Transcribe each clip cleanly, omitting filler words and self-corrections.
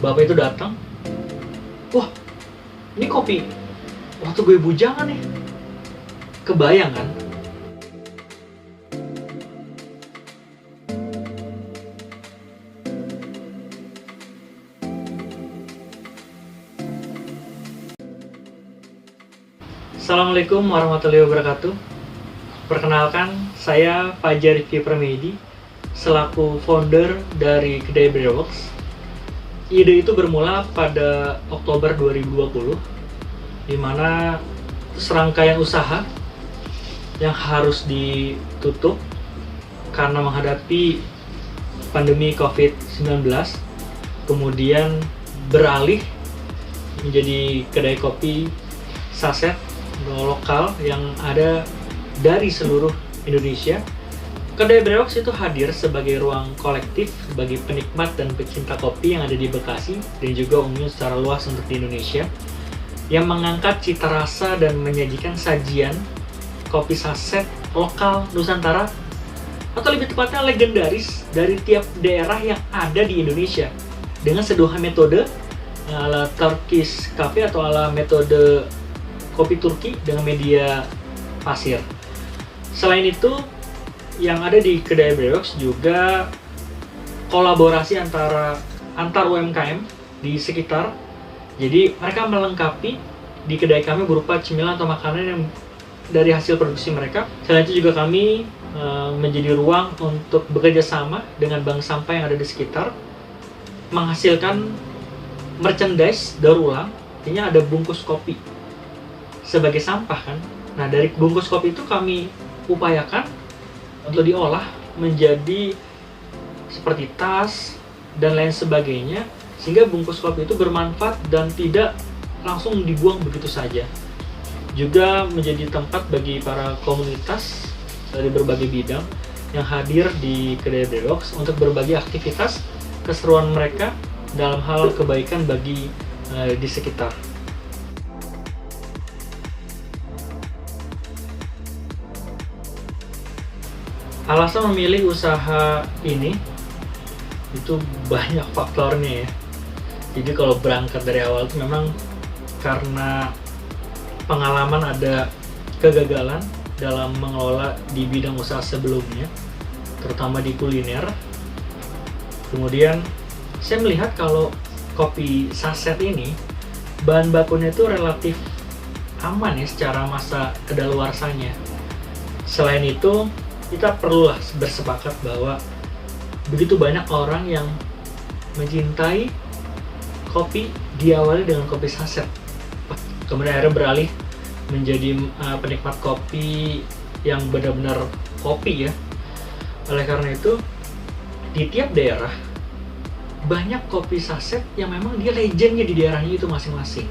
bapak itu datang, wah ini kopi waktu gue bujangan nih, kebayang kan? Assalamualaikum warahmatullahi wabarakatuh. Perkenalkan, saya Fajar Rifki Pramedi, selaku founder dari kedai Brewworks. Ide itu bermula pada Oktober 2020, di mana serangkaian usaha yang harus ditutup karena menghadapi pandemi COVID-19, kemudian beralih menjadi kedai kopi saset lokal yang ada dari seluruh Indonesia. Kedai Brewworks itu hadir sebagai ruang kolektif bagi penikmat dan pecinta kopi yang ada di Bekasi dan juga umumnya secara luas untuk di Indonesia, yang mengangkat cita rasa dan menyajikan sajian kopi saset lokal Nusantara, atau lebih tepatnya legendaris dari tiap daerah yang ada di Indonesia, dengan seduhan metode ala Turkish Cafe atau ala metode kopi Turki dengan media pasir. Selain itu, yang ada di kedai Brewworks juga kolaborasi antar UMKM di sekitar. Jadi mereka melengkapi di kedai kami berupa cemilan atau makanan yang dari hasil produksi mereka. Selain itu juga kami menjadi ruang untuk bekerja sama dengan bank sampah yang ada di sekitar, menghasilkan merchandise daur ulang. Artinya ada bungkus kopi sebagai sampah kan. Nah, dari bungkus kopi itu kami upayakan untuk diolah menjadi seperti tas dan lain sebagainya, sehingga bungkus kopi itu bermanfaat dan tidak langsung dibuang begitu saja. Juga menjadi tempat bagi para komunitas dari berbagai bidang yang hadir di kedai Brewworks untuk berbagi aktivitas keseruan mereka dalam hal kebaikan bagi di sekitar. Alasan memilih usaha ini itu banyak faktornya ya. Jadi kalau berangkat dari awal itu memang karena pengalaman ada kegagalan dalam mengelola di bidang usaha sebelumnya, terutama di kuliner. Kemudian saya melihat kalau kopi saset ini bahan bakunya itu relatif aman ya secara masa kedaluarsanya. Selain itu, kita perlulah bersepakat bahwa begitu banyak orang yang mencintai kopi diawali dengan kopi saset, kemudian akhirnya beralih menjadi penikmat kopi yang benar-benar kopi ya. Oleh karena itu, di tiap daerah banyak kopi saset yang memang dia legendnya di daerahnya itu masing-masing.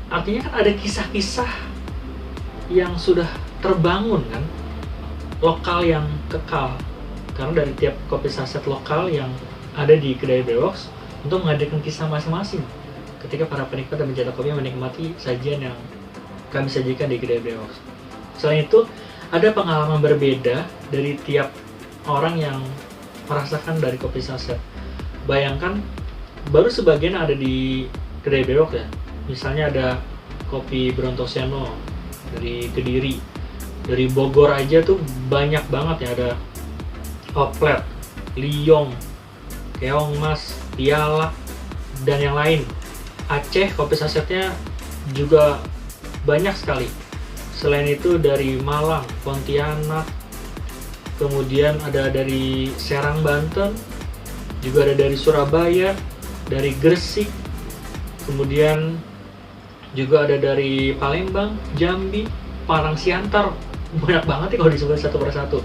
Artinya kan ada kisah-kisah yang sudah terbangun kan, lokal yang kekal, karena dari tiap kopi saset lokal yang ada di kedai Brewworks untuk menghadirkan kisah masing-masing ketika para penikmat dan pencinta kopi menikmati sajian yang kami sajikan di kedai Brewworks. Selain itu, ada pengalaman berbeda dari tiap orang yang merasakan dari kopi saset. Bayangkan, baru sebagian ada di kedai Brewworks ya. Misalnya ada kopi Brontoseno dari Kediri. Dari Bogor aja tuh banyak banget ya, ada Oplet, Liyong, Keong Mas, Piala, dan yang lain. Aceh kopi sasetnya juga banyak sekali. Selain itu dari Malang, Pontianak, kemudian ada dari Serang Banten, juga ada dari Surabaya, dari Gresik, kemudian juga ada dari Palembang, Jambi, Parang, Siantar. Banyak banget ya kalau disebut satu persatu.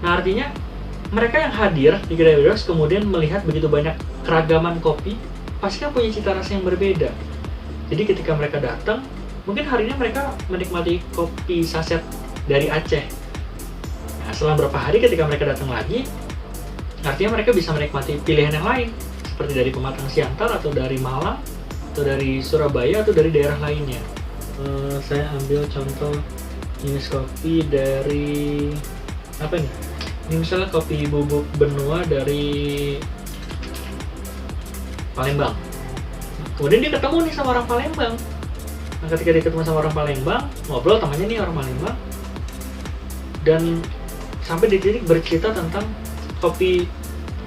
Nah, artinya mereka yang hadir di kedai Brewworks kemudian melihat begitu banyak keragaman kopi, pasti kan punya cita rasa yang berbeda. Jadi ketika mereka datang, mungkin hari ini mereka menikmati kopi saset dari Aceh. Nah, setelah beberapa hari ketika mereka datang lagi, artinya mereka bisa menikmati pilihan yang lain, seperti dari Pematang Siantar, atau dari Malang, atau dari Surabaya, atau dari daerah lainnya. Saya ambil contoh jenis kopi dari apa nih? Ini misalnya kopi bubuk benua dari Palembang. Kemudian dia ketemu nih sama orang Palembang. Nah, ketika dia ketemu sama orang Palembang, ngobrol temannya nih orang Palembang, dan sampai di titik bercerita tentang kopi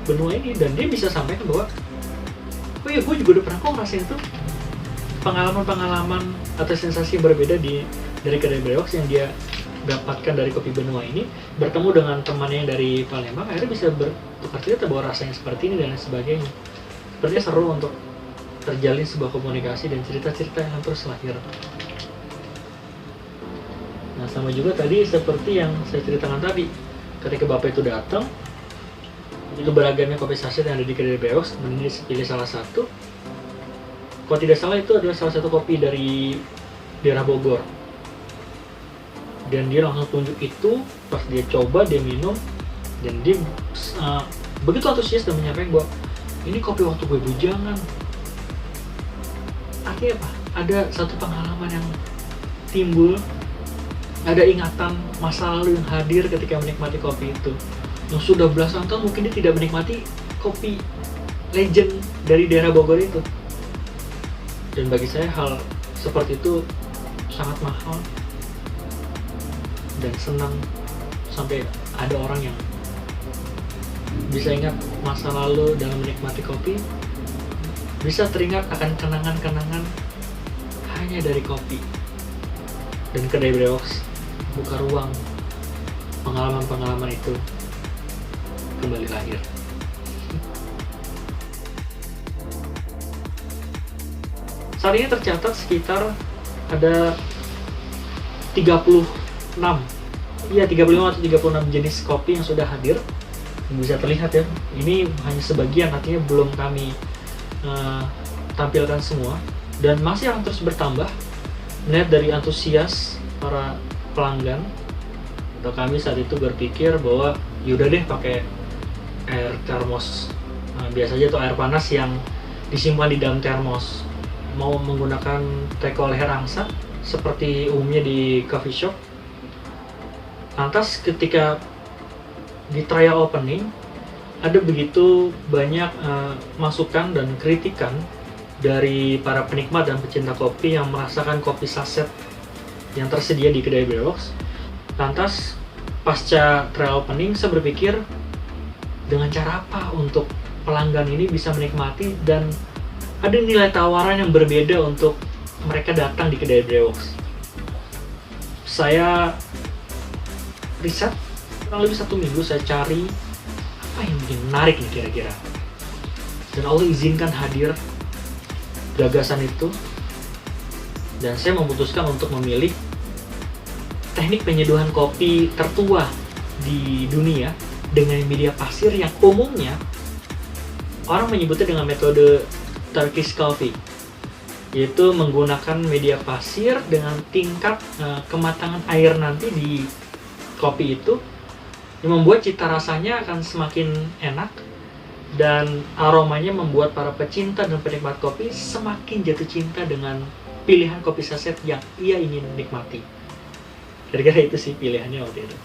benua ini, dan dia bisa sampaikan bahwa, oh iya, gue juga udah pernah kok ngerasain tuh pengalaman-pengalaman atau sensasi yang berbeda dari kedai Brewoks yang dia dapatkan dari kopi benua ini, bertemu dengan temannya yang dari Palembang, akhirnya bisa bertukar cerita bahwa rasanya seperti ini dan lain sebagainya. Sepertinya seru untuk terjalin sebuah komunikasi dan cerita-cerita yang terus lahir. Nah, sama juga tadi seperti yang saya ceritakan tadi, ketika Bapak itu datang, itu beragamnya kopi saset yang ada di kedai Brewoks, kemudian dia pilih salah satu. Kalau tidak salah itu adalah salah satu kopi dari daerah Bogor. Dan dia langsung tunjuk itu, pas dia coba, dia minum, dan dia begitu antusias dan menyampaikan bahwa ini kopi waktu gue bujangan. Artinya apa? Ada satu pengalaman yang timbul, ada ingatan masa lalu yang hadir ketika menikmati kopi itu. Yang sudah belasan tahun mungkin dia tidak menikmati kopi legend dari daerah Bogor itu. Dan bagi saya hal seperti itu sangat mahal dan senang sampai ada orang yang bisa ingat masa lalu dalam menikmati kopi, bisa teringat akan kenangan-kenangan hanya dari kopi. Dan kedai Brewoks buka ruang pengalaman-pengalaman itu kembali lahir. Saat ini tercatat sekitar ada 35 atau 36 jenis kopi yang sudah hadir. Bisa terlihat ya, ini hanya sebagian, artinya belum kami tampilkan semua, dan masih akan terus bertambah melihat dari antusias para pelanggan. Atau kami saat itu berpikir bahwa yaudah deh pakai air termos biasa aja, atau air panas yang disimpan di dalam termos. Mau menggunakan teko leher angsa seperti umumnya di coffee shop. Lantas ketika di trial opening ada begitu banyak masukan dan kritikan dari para penikmat dan pecinta kopi yang merasakan kopi saset yang tersedia di kedai Brewoks. Lantas pasca trial opening saya berpikir dengan cara apa untuk pelanggan ini bisa menikmati dan ada nilai tawaran yang berbeda untuk mereka datang di kedai Brewoks. Saya riset kurang lebih 1 minggu, saya cari apa yang bikin menarik nih kira-kira. Dan Allah izinkan hadir gagasan itu, dan saya memutuskan untuk memilih teknik penyeduhan kopi tertua di dunia dengan media pasir yang umumnya orang menyebutnya dengan metode Turkish coffee, yaitu menggunakan media pasir dengan tingkat kematangan air nanti di kopi itu yang membuat cita rasanya akan semakin enak dan aromanya membuat para pecinta dan penikmat kopi semakin jatuh cinta dengan pilihan kopi saset yang ia ingin nikmati. Kira-kira itu sih pilihannya waktu itu.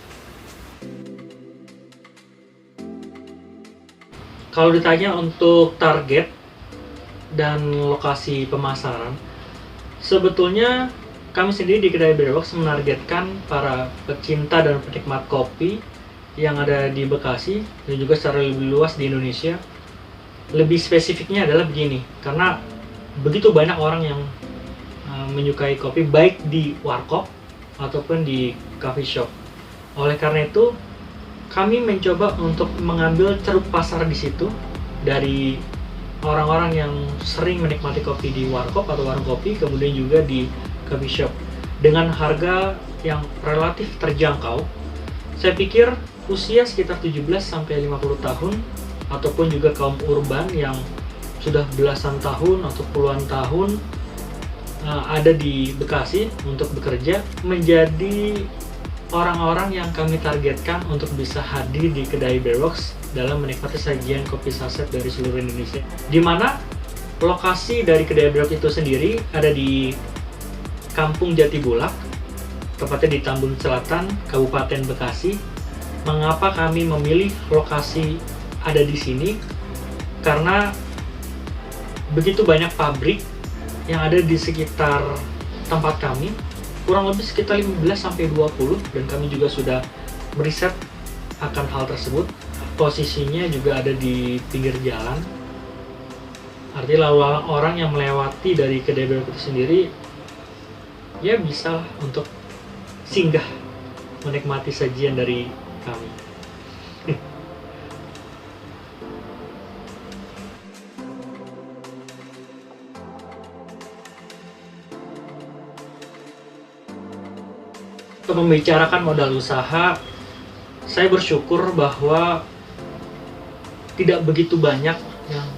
Kalau ditanya untuk target dan lokasi pemasaran, sebetulnya kami sendiri di kedai Brewoks menargetkan para pecinta dan penikmat kopi yang ada di Bekasi dan juga secara lebih luas di Indonesia. Lebih spesifiknya adalah begini, karena begitu banyak orang yang menyukai kopi baik di warkop ataupun di coffee shop. Oleh karena itu, kami mencoba untuk mengambil ceruk pasar di situ dari orang-orang yang sering menikmati kopi di warkop atau warung kopi, kemudian juga di coffee shop dengan harga yang relatif terjangkau. Saya pikir usia sekitar 17-50 tahun ataupun juga kaum urban yang sudah belasan tahun atau puluhan tahun ada di Bekasi untuk bekerja menjadi orang-orang yang kami targetkan untuk bisa hadir di kedai Brewoks dalam menikmati sajian kopi saset dari seluruh Indonesia. Di mana lokasi dari kedai Brewoks itu sendiri ada di Kampung Jatibulak, tepatnya di Tambun Selatan, Kabupaten Bekasi. Mengapa kami memilih lokasi ada di sini? Karena begitu banyak pabrik yang ada di sekitar tempat kami, kurang lebih sekitar 15-20, dan kami juga sudah meriset akan hal tersebut. Posisinya juga ada di pinggir jalan, artinya orang yang melewati dari kedai brewok itu sendiri ya bisa untuk singgah menikmati sajian dari kami. Untuk membicarakan modal usaha, saya bersyukur bahwa tidak begitu banyak yang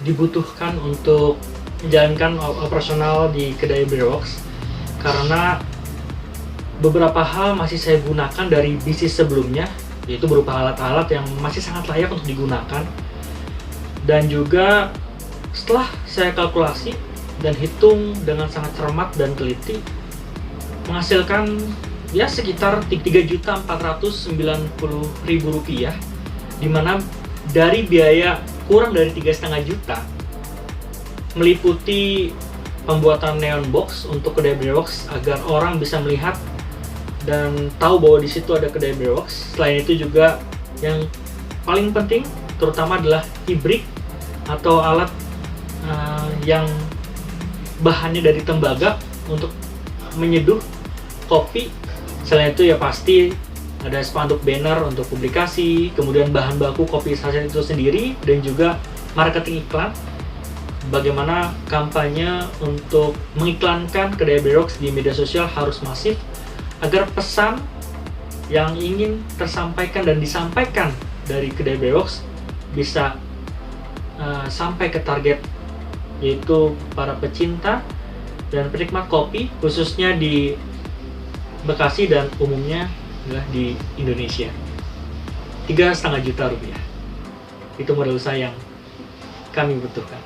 dibutuhkan untuk menjalankan operasional di kedai brewok, karena beberapa hal masih saya gunakan dari bisnis sebelumnya, yaitu berupa alat-alat yang masih sangat layak untuk digunakan. Dan juga setelah saya kalkulasi dan hitung dengan sangat cermat dan teliti, menghasilkan ya sekitar Rp3.490.000, dimana dari biaya kurang dari 3,5 juta meliputi pembuatan neon box untuk kedai brewok agar orang bisa melihat dan tahu bahwa di situ ada kedai brewok. Selain itu juga yang paling penting terutama adalah ibrik atau alat yang bahannya dari tembaga untuk menyeduh kopi. Selain itu ya pasti ada spanduk banner untuk publikasi, kemudian bahan baku kopi saset itu sendiri, dan juga marketing iklan. Bagaimana kampanye untuk mengiklankan kedai brewok di media sosial harus masif agar pesan yang ingin tersampaikan dan disampaikan dari kedai brewok bisa sampai ke target, yaitu para pecinta dan penikmat kopi, khususnya di Bekasi dan umumnya di Indonesia. Rp3,5 juta. Itu modal usaha yang kami butuhkan.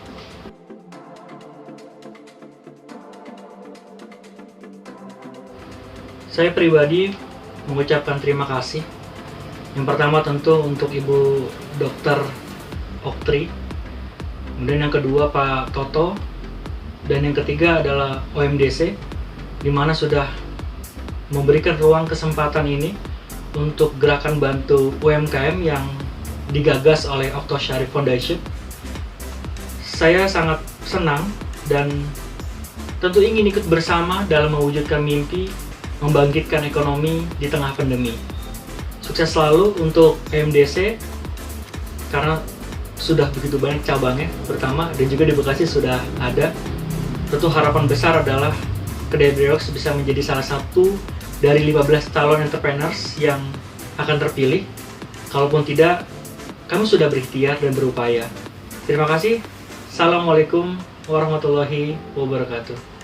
Saya pribadi mengucapkan terima kasih. Yang pertama tentu untuk Ibu Dr. Oktri, kemudian yang kedua Pak Toto, dan yang ketiga adalah OMDC, di mana sudah memberikan ruang kesempatan ini untuk gerakan bantu UMKM yang digagas oleh Oktosyarif Foundation. Saya sangat senang dan tentu ingin ikut bersama dalam mewujudkan mimpi membangkitkan ekonomi di tengah pandemi. Sukses selalu untuk MDC karena sudah begitu banyak cabangnya pertama, dan juga di Bekasi sudah ada. Tentu harapan besar adalah kedai brewok bisa menjadi salah satu dari 15 calon entrepreneurs yang akan terpilih. Kalaupun tidak, kami sudah berikhtiar dan berupaya. Terima kasih. Assalamualaikum warahmatullahi wabarakatuh.